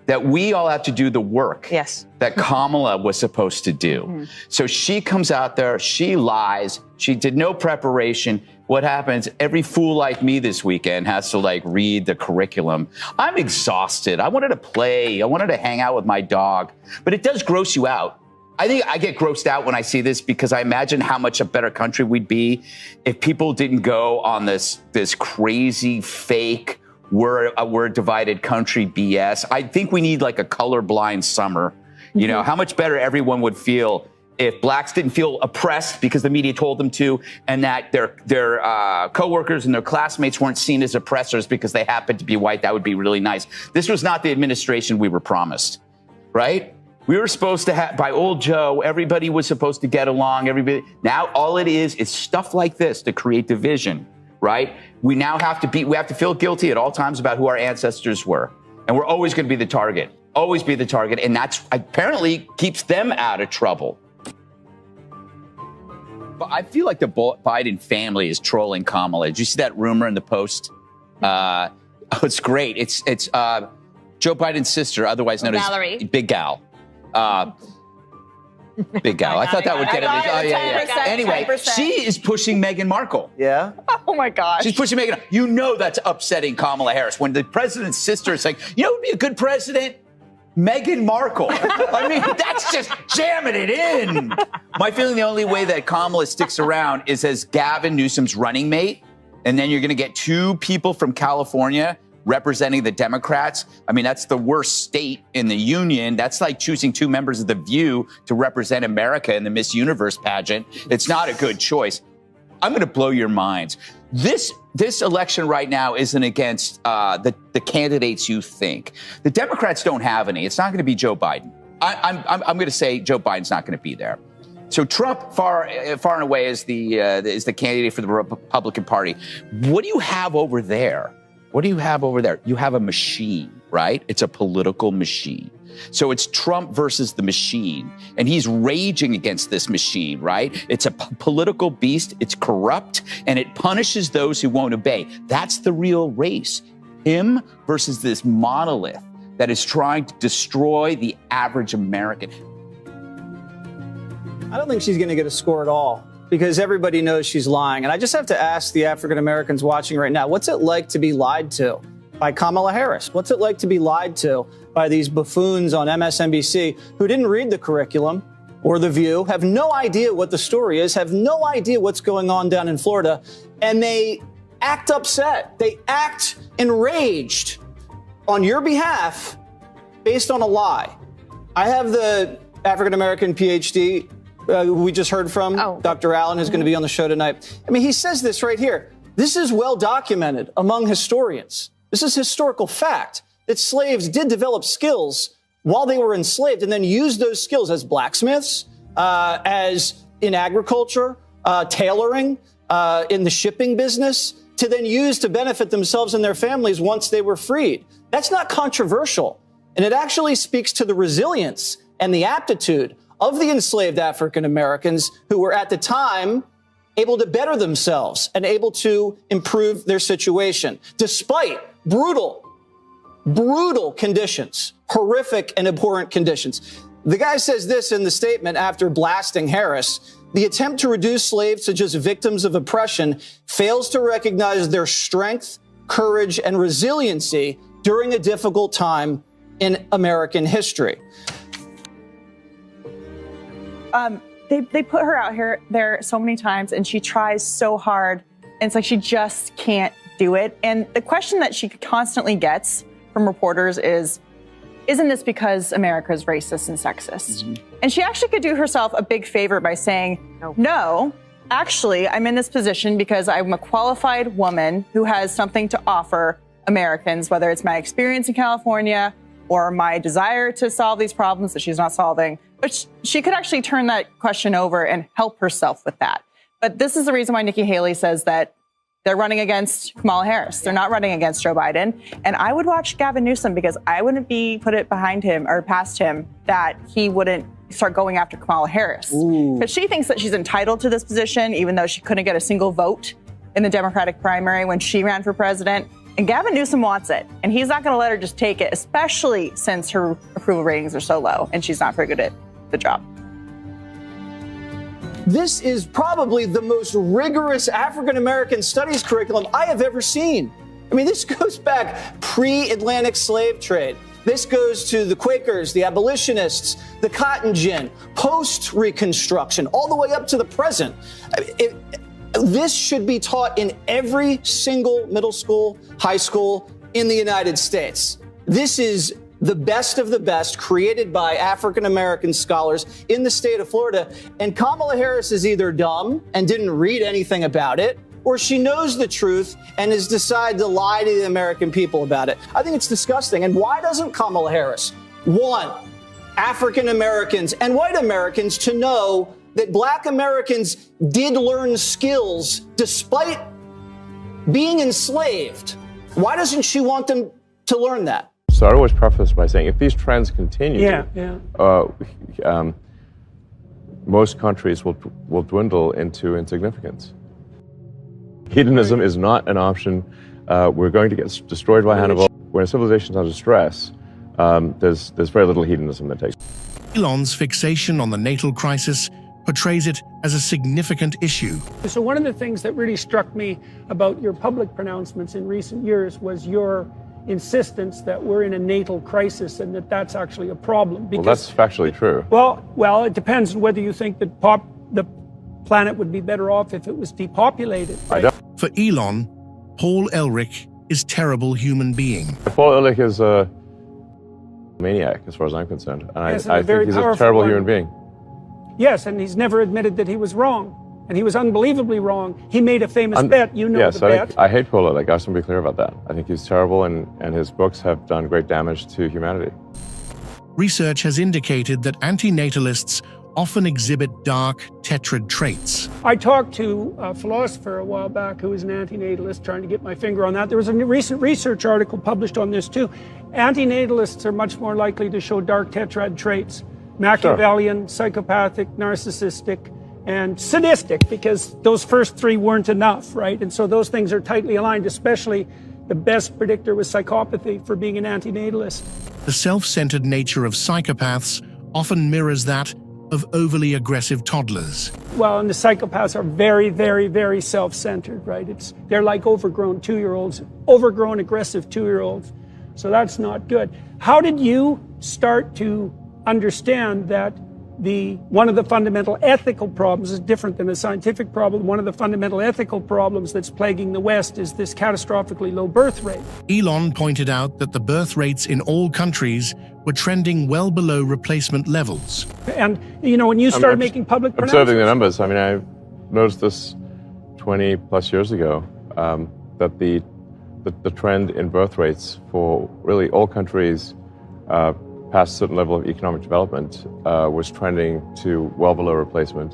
That we all have to do the work that Kamala was supposed to do. So she comes out there, she lies, she did no preparation. What happens? Every fool like me this weekend has to read the curriculum. I'm exhausted. I wanted to play. I wanted to hang out with my dog, but it does gross you out. I think I get grossed out when I see this because I imagine how much a better country we'd be if people didn't go on this crazy fake we're a divided country BS. I think we need a colorblind summer. You know, how much better everyone would feel if blacks didn't feel oppressed because the media told them to, and that their coworkers and their classmates weren't seen as oppressors because they happened to be white. That would be really nice. This was not the administration we were promised, right? We were supposed to have, by old Joe, everybody was supposed to get along. Everybody. Now all it is stuff like this to create division. Right? We now have to feel guilty at all times about who our ancestors were. And we're always going to be the target, And that's apparently keeps them out of trouble. But I feel like the Biden family is trolling Kamala. Did you see that rumor in the Post? It's great. It's Joe Biden's sister, otherwise known Valerie. as Big Gal. Big Gal. I thought that would get him. Oh, yeah. Anyway, 10%. she is pushing Meghan Markle. Yeah. Oh my gosh. She's pushing Meghan. You know that's upsetting Kamala Harris. When the president's sister is saying, you know who would be a good president? Meghan Markle. I mean, that's just jamming it in. My feeling the only way that Kamala sticks around is as Gavin Newsom's running mate. And then you're going to get two people from California representing the Democrats. I mean, that's the worst state in the union. That's like choosing two members of The View to represent America in the Miss Universe pageant. It's not a good choice. I'm going to blow your minds. This election right now isn't against the candidates you think. The Democrats don't have any. It's not going to be Joe Biden. I'm going to say Joe Biden's not going to be there. So Trump, far and away, is the candidate for the Republican Party. What do you have over there? What do you have over there? You have a machine, right? It's a political machine. So it's Trump versus the machine. And he's raging against this machine, right? It's a political beast. It's corrupt. And it punishes those who won't obey. That's the real race. Him versus this monolith that is trying to destroy the average American. I don't think she's going to get a score at all, because everybody knows she's lying. And I just have to ask the African Americans watching right now, what's it like to be lied to by Kamala Harris? What's it like to be lied to by these buffoons on MSNBC who didn't read the curriculum or The View, have no idea what the story is, have no idea what's going on down in Florida, and they act upset. They act enraged on your behalf based on a lie. I have the African American PhD we just heard from, Dr. Allen, who's going to be on the show tonight. I mean, he says this right here. This is well documented among historians. This is historical fact that slaves did develop skills while they were enslaved and then used those skills as blacksmiths, as in agriculture, tailoring, in the shipping business, to then use to benefit themselves and their families once they were freed. That's not controversial. And it actually speaks to the resilience and the aptitude of the enslaved African Americans who were at the time able to better themselves and able to improve their situation, despite brutal conditions, horrific and abhorrent conditions. The guy says this in the statement after blasting Harris: the attempt to reduce slaves to just victims of oppression fails to recognize their strength, courage, and resiliency during a difficult time in American history. They put her out there so many times, and she tries so hard, and it's like she just can't do it. And the question that she constantly gets from reporters is, isn't this because America is racist and sexist? Mm-hmm. And she actually could do herself a big favor by saying, no, actually, I'm in this position because I'm a qualified woman who has something to offer Americans, whether it's my experience in California or my desire to solve these problems that she's not solving. But she could actually turn that question over and help herself with that. But this is the reason why Nikki Haley says that they're running against Kamala Harris. They're not running against Joe Biden. And I would watch Gavin Newsom, because I wouldn't put it behind him or past him that he wouldn't start going after Kamala Harris. Because she thinks that she's entitled to this position, even though she couldn't get a single vote in the Democratic primary when she ran for president. And Gavin Newsom wants it, and he's not going to let her just take it, especially since her approval ratings are so low and she's not very good at the job. This is probably the most rigorous African American studies curriculum I have ever seen. I mean, this goes back pre-Atlantic slave trade. This goes to the Quakers, the abolitionists, the cotton gin, post-Reconstruction, all the way up to the present. This should be taught in every single middle school, high school in the United States. This is the best of the best created by African American scholars in the state of Florida. And Kamala Harris is either dumb and didn't read anything about it, or she knows the truth and has decided to lie to the American people about it. I think it's disgusting. And why doesn't Kamala Harris want African Americans and white Americans to know that Black Americans did learn skills despite being enslaved? Why doesn't she want them to learn that? So I'd always preface by saying, if these trends continue, most countries will dwindle into insignificance. Hedonism is not an option. We're going to get destroyed by Hannibal. When a civilization is under stress, there's very little hedonism that takes. Elon's fixation on the natal crisis portrays it as a significant issue. So one of the things that really struck me about your public pronouncements in recent years was your insistence that we're in a natal crisis and that that's actually a problem. Well, that's factually true. Well, it depends on whether you think that the planet would be better off if it was depopulated. Right? For Elon, Paul Ehrlich is a terrible human being. Paul Ehrlich is a maniac, as far as I'm concerned. And Yes, I think he's a terrible human being. Yes, and he's never admitted that he was wrong. And he was unbelievably wrong. He made a famous bet. You know the bet. I hate Paul Ehrlich. I just want to be clear about that. I think he's terrible, and his books have done great damage to humanity. Research has indicated that antinatalists often exhibit dark tetrad traits. I talked to a philosopher a while back who was an antinatalist, trying to get my finger on that. There was a recent research article published on this too. Antinatalists are much more likely to show dark tetrad traits. Machiavellian, psychopathic, narcissistic, and sadistic, because those first three weren't enough, right? And so those things are tightly aligned, especially the best predictor was psychopathy for being an antinatalist. The self-centered nature of psychopaths often mirrors that of overly aggressive toddlers. Well, and the psychopaths are very, very, very self-centered, right? They're like overgrown 2-year-olds, overgrown aggressive 2-year-olds. So that's not good. How did you start to understand that one of the fundamental ethical problems is different than a scientific problem? One of the fundamental ethical problems that's plaguing the West is this catastrophically low birth rate. Elon pointed out that the birth rates in all countries were trending well below replacement levels. And, you know, when you started making public pronouncements... Observing the numbers, I mean, I noticed this 20 plus years ago, that the trend in birth rates for really all countries past a certain level of economic development was trending to well below replacement,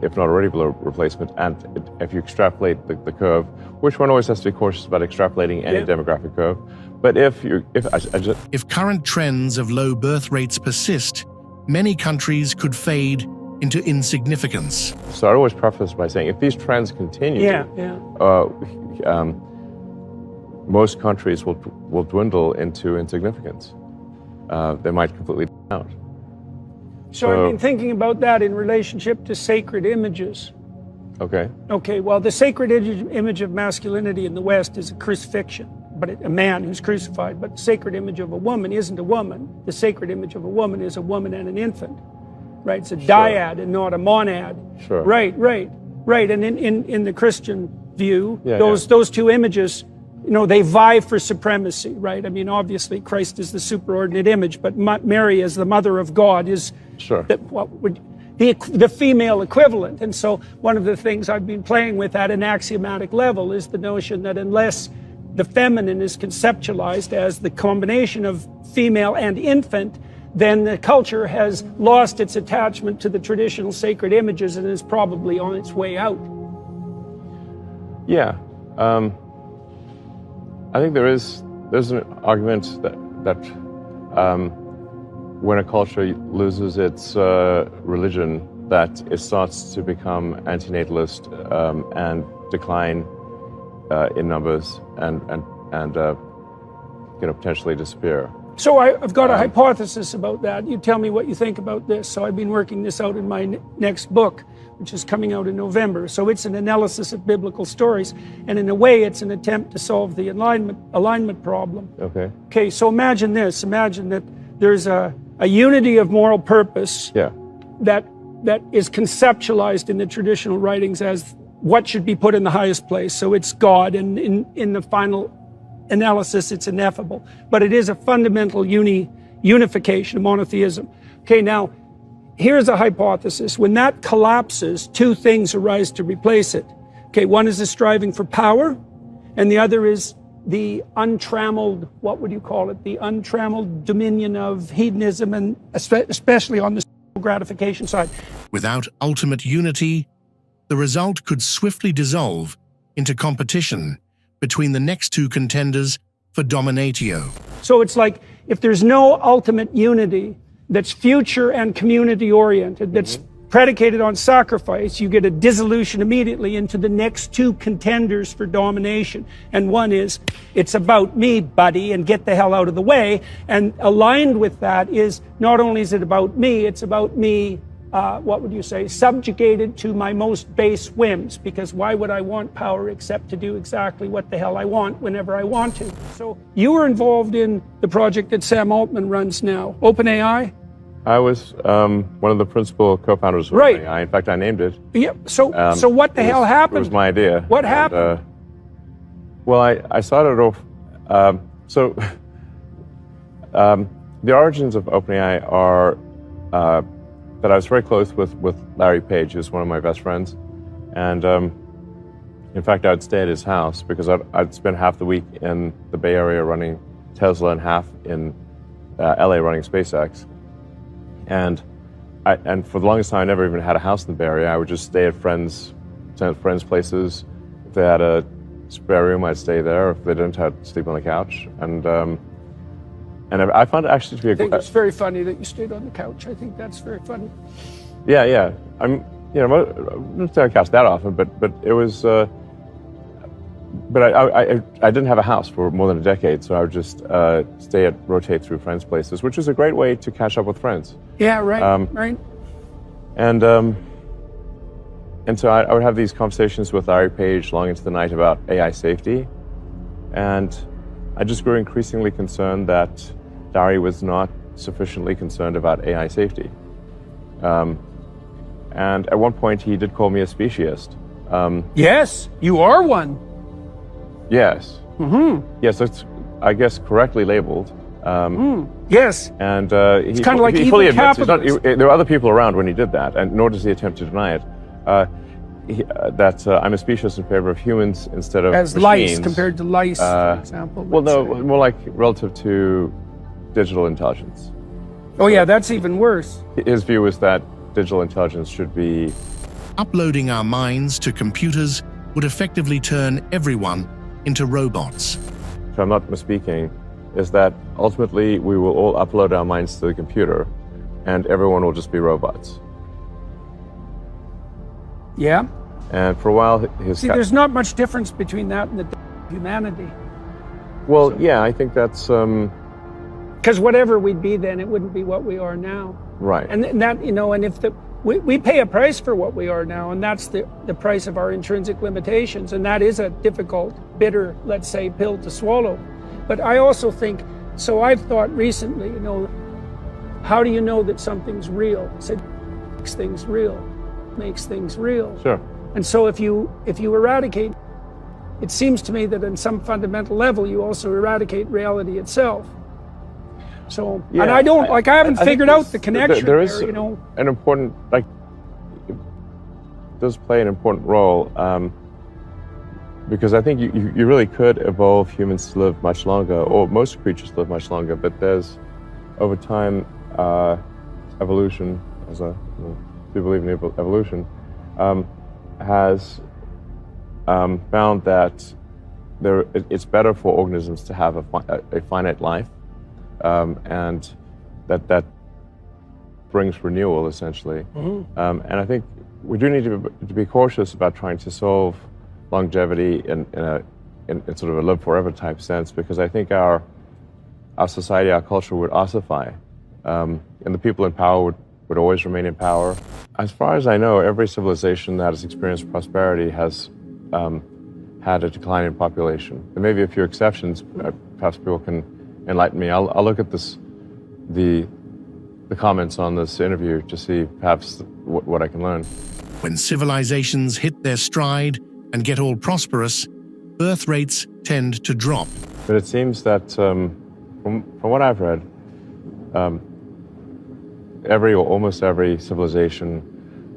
if not already below replacement. And if you extrapolate the curve, which one always has to be cautious about extrapolating any demographic curve, but if current trends of low birth rates persist, many countries could fade into insignificance. So I'd always preface by saying, if these trends continue, most countries will dwindle into insignificance. They might completely out. So I've been thinking about that in relationship to sacred images. Okay. Okay, well, the sacred image of masculinity in the West is a crucifixion, but a man who's crucified. But the sacred image of a woman isn't a woman. The sacred image of a woman is a woman and an infant, right? It's a dyad and not a monad. Sure. Right. And in the Christian view, those two images, you know, they vie for supremacy, right? I mean, obviously, Christ is the superordinate image, but Mary as the mother of God is the female equivalent. And so one of the things I've been playing with at an axiomatic level is the notion that unless the feminine is conceptualized as the combination of female and infant, then the culture has lost its attachment to the traditional sacred images and is probably on its way out. Yeah. I think there's an argument that when a culture loses its religion, that it starts to become antinatalist and decline in numbers and and potentially disappear. So I've got a hypothesis about that. You tell me what you think about this. So I've been working this out in my next book, which is coming out in November. So it's an analysis of biblical stories, and in a way it's an attempt to solve the alignment problem. Okay. Okay, so imagine this. Imagine that there's a unity of moral purpose that is conceptualized in the traditional writings as what should be put in the highest place. So it's God, and in the final analysis it's ineffable. But it is a fundamental unification, monotheism. Okay, now here's a hypothesis. When that collapses, two things arise to replace it. Okay, one is the striving for power, and the other is the untrammeled, what would you call it? The untrammeled dominion of hedonism, and especially on the gratification side. Without ultimate unity, the result could swiftly dissolve into competition between the next two contenders for dominatio. So it's like if there's no ultimate unity that's future and community oriented, that's predicated on sacrifice, you get a dissolution immediately into the next two contenders for domination. And one is, it's about me, buddy, and get the hell out of the way. And aligned with that is, not only is it about me, it's about me, what would you say, subjugated to my most base whims, because why would I want power except to do exactly what the hell I want whenever I want to? So you were involved in the project that Sam Altman runs now, OpenAI? I was one of the principal co-founders of OpenAI. In fact, I named it. Yeah. So what the hell happened? It was my idea. What happened? Well, I started off. The origins of OpenAI are that I was very close with Larry Page, who's one of my best friends, and in fact, I'd stay at his house because I'd spend half the week in the Bay Area running Tesla and half in LA running SpaceX. And for the longest time, I never even had a house in the Bay Area. I would just stay at friends' places. If they had a spare room, I'd stay there. If they didn't, I'd sleep on the couch. And I found it actually to be I think it's very funny that you stayed on the couch. I think that's very funny. Yeah. I'm not stay on the couch that often, but it was. But I didn't have a house for more than a decade, so I would just rotate through friends' places, which is a great way to catch up with friends. Yeah, right, right. And so I would have these conversations with Larry Page long into the night about AI safety, and I just grew increasingly concerned that Larry was not sufficiently concerned about AI safety. And at one point, he did call me a speciesist. Yes, you are one. Yes. Mm-hmm. Yes, it's, I guess, correctly labeled. Yes. And it's kind of like he fully admits there were other people around when he did that, and nor does he attempt to deny it. That I'm a speciesist in favor of humans instead of as machines. lice compared to lice, for example. Well, no, more like relative to digital intelligence. Oh, yeah, that's even worse. His view is that digital intelligence should be... Uploading our minds to computers would effectively turn everyone into robots. If I'm not misspeaking, is that ultimately we will all upload our minds to the computer and everyone will just be robots. Yeah. And for a while, there's not much difference between that and the humanity. Well, yeah, I think that's... Because whatever we'd be then, it wouldn't be what we are now. Right. And that, and if we pay a price for what we are now, and that's the price of our intrinsic limitations, and that is a difficult, bitter, let's say, pill to swallow. But I also think, so I've thought recently, how do you know that something's real? I said, makes things real. Sure. And so if you eradicate, it seems to me that on some fundamental level, you also eradicate reality itself. So, yeah, and I haven't figured out the connection there is an important, it does play an important role, because I think you really could evolve humans to live much longer, or most creatures live much longer, but there's, over time, evolution, as I do believe in evolution, has found that it's better for organisms to have a finite life, and that brings renewal, essentially. Mm-hmm. And I think we do need to be cautious about trying to solve longevity in a in sort of a live forever type sense, because I think our society, our culture would ossify, and the people in power would always remain in power. As far as I know, every civilization that has experienced prosperity has had a decline in population. There may be a few exceptions. Perhaps people can enlighten me. I'll look at the comments on this interview to see perhaps what I can learn. When civilizations hit their stride and get all prosperous, birth rates tend to drop. But it seems that, from what I've read, almost every civilization,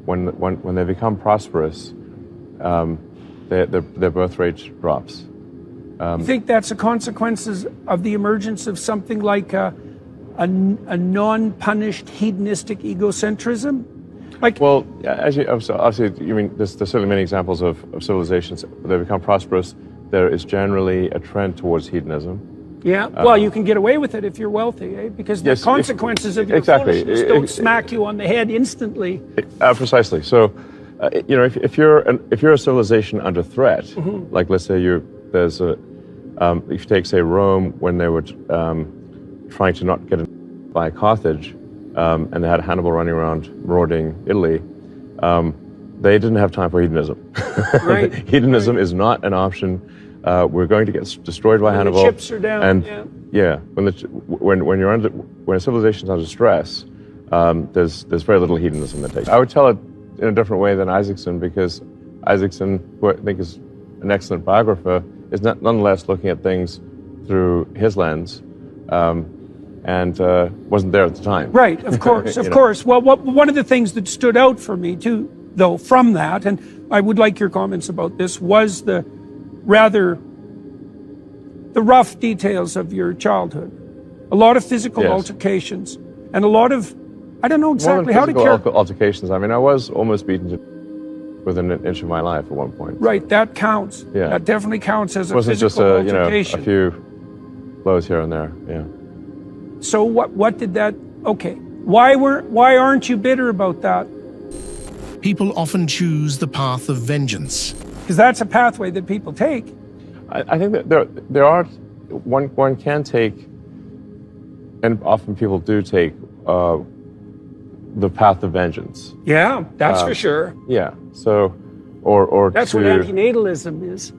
when they become prosperous, their birth rate drops. You think that's the consequences of the emergence of something like a non-punished hedonistic egocentrism? Well, obviously, you mean there's certainly many examples of civilizations. When they become prosperous, there is generally a trend towards hedonism. Yeah, well, you can get away with it if you're wealthy, eh? Because the consequences of your foolishness don't smack you on the head instantly. Precisely. So, if you're a civilization under threat, like let's say if you take, say, Rome, when they were trying to not get by Carthage, and they had Hannibal running around marauding Italy, they didn't have time for hedonism. Right. Hedonism is not an option. We're going to get destroyed by Hannibal. The chips are down. And when a civilization's under stress, there's very little hedonism that takes. I would tell it in a different way than Isaacson, because Isaacson, who I think is an excellent biographer, is nonetheless looking at things through his lens, and wasn't there at the time. Right, of course, of course. Well, one of the things that stood out for me, too, though, from that, and I would like your comments about this, was the rough details of your childhood. A lot of physical altercations, and a lot of, I don't know exactly how to characterize. Altercations. I mean, I was almost beaten within an inch of my life at one point. Right, that counts. Yeah. That definitely counts as a wasn't physical just altercation. a few blows here and there. Yeah. So what did that? Okay, why aren't you bitter about that? People often choose the path of vengeance. Because that's a pathway that people take. I think that there are one can take, and often people do take, the path of vengeance. Yeah, that's for sure. Yeah. So, or that's what antinatalism is.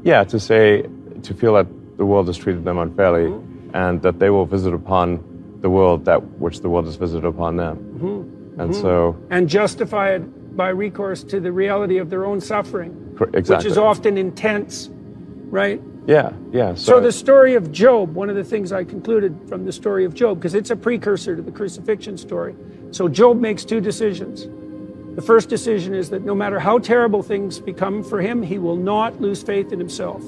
Yeah, to feel that the world has treated them unfairly, and that they will visit upon the world that which the world has visited upon them. And so, and justify it by recourse to the reality of their own suffering, exactly, which is often intense, right? Yeah. So the story of Job, one of the things I concluded from the story of Job, because it's a precursor to the crucifixion story. So Job makes two decisions. The first decision is that no matter how terrible things become for him, he will not lose faith in himself.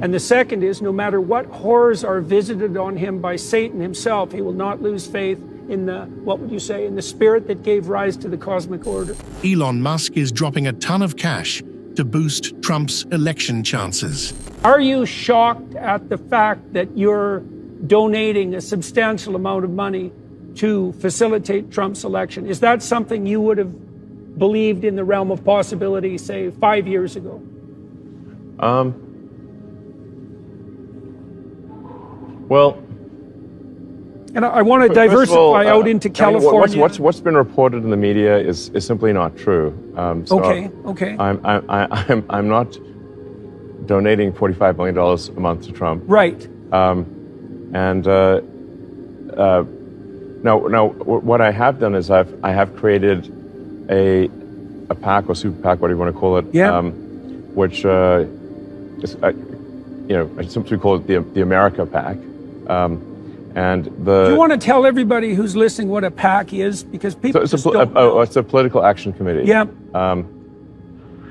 And the second is, no matter what horrors are visited on him by Satan himself, he will not lose faith in the, what would you say, in the spirit that gave rise to the cosmic order. Elon Musk is dropping a ton of cash to boost Trump's election chances. Are you shocked at the fact that you're donating a substantial amount of money to facilitate Trump's election? Is that something you would have believed in the realm of possibility, say, 5 years ago? Well, and I want to diversify out into California. What's been reported in the media is simply not true. Okay. I'm not donating $45 million a month to Trump. Right. Now, what I have done is I have created a PAC or super PAC, whatever you want to call it. Yeah. Which is, I simply call it the America PAC. And do you want to tell everybody who's listening what a PAC is? Because people it's don't know. It's a political action committee. Yeah.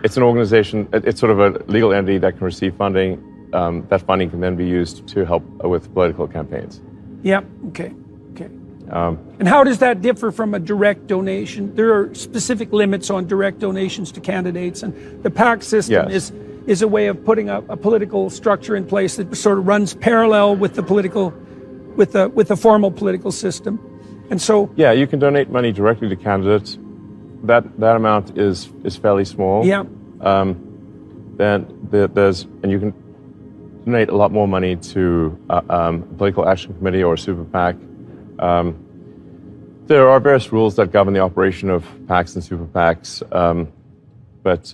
It's an organization. It's sort of a legal entity that can receive funding. That funding can then be used to help with political campaigns. Yeah. Okay. And how does that differ from a direct donation? There are specific limits on direct donations to candidates, and the PAC system is a way of putting a political structure in place that sort of runs parallel with the political, with the formal political system. And so, yeah, you can donate money directly to candidates. That amount is fairly small. Yeah. Then there's, and you can donate a lot more money to a political action committee or a super PAC. There are various rules that govern the operation of PACs and super PACs, but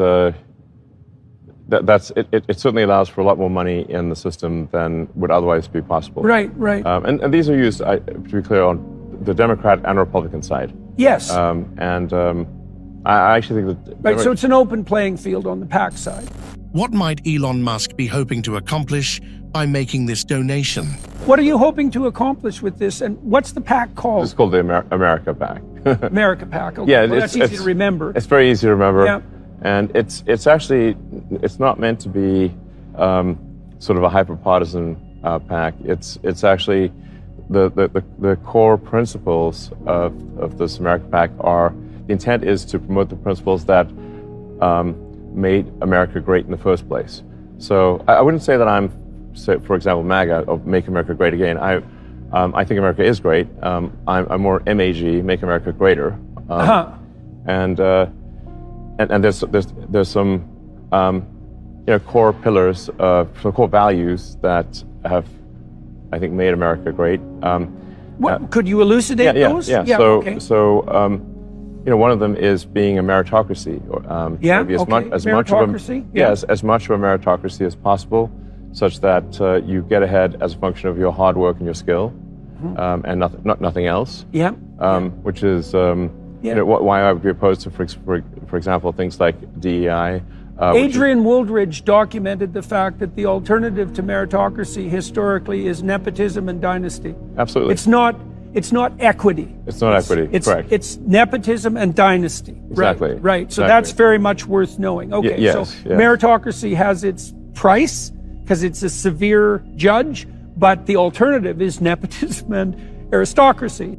it certainly allows for a lot more money in the system than would otherwise be possible. Right, right. And these are used, to be clear, on the Democrat and Republican side. Yes. I actually think that... Right, so it's an open playing field on the PAC side. What might Elon Musk be hoping to accomplish by making this donation? What are you hoping to accomplish with this, and what's the PAC called? It's called the America PAC. America PAC, okay. Yeah, well, that's easy to remember. It's very easy to remember. Yeah. And it's actually, it's not meant to be sort of a hyper-partisan PAC. It's actually, the core principles of this America PAC are, the intent is to promote the principles that made America great in the first place. So I wouldn't say that I'm, for example, MAGA, of Make America Great Again. I think America is great. I'm more MAG, Make America Greater. And there's some core pillars, some core values that have, I think, made America great. Could you elucidate those? So one of them is being a meritocracy. As much of a meritocracy as possible, such that you get ahead as a function of your hard work and your skill, and nothing else. Which is why I would be opposed to, for example, things like DEI. Adrian Wooldridge documented the fact that the alternative to meritocracy historically is nepotism and dynasty. Absolutely. It's not equity. It's not equity, correct. It's nepotism and dynasty. Exactly. Right. So that's very much worth knowing. Okay, meritocracy has its price because it's a severe judge, but the alternative is nepotism and aristocracy.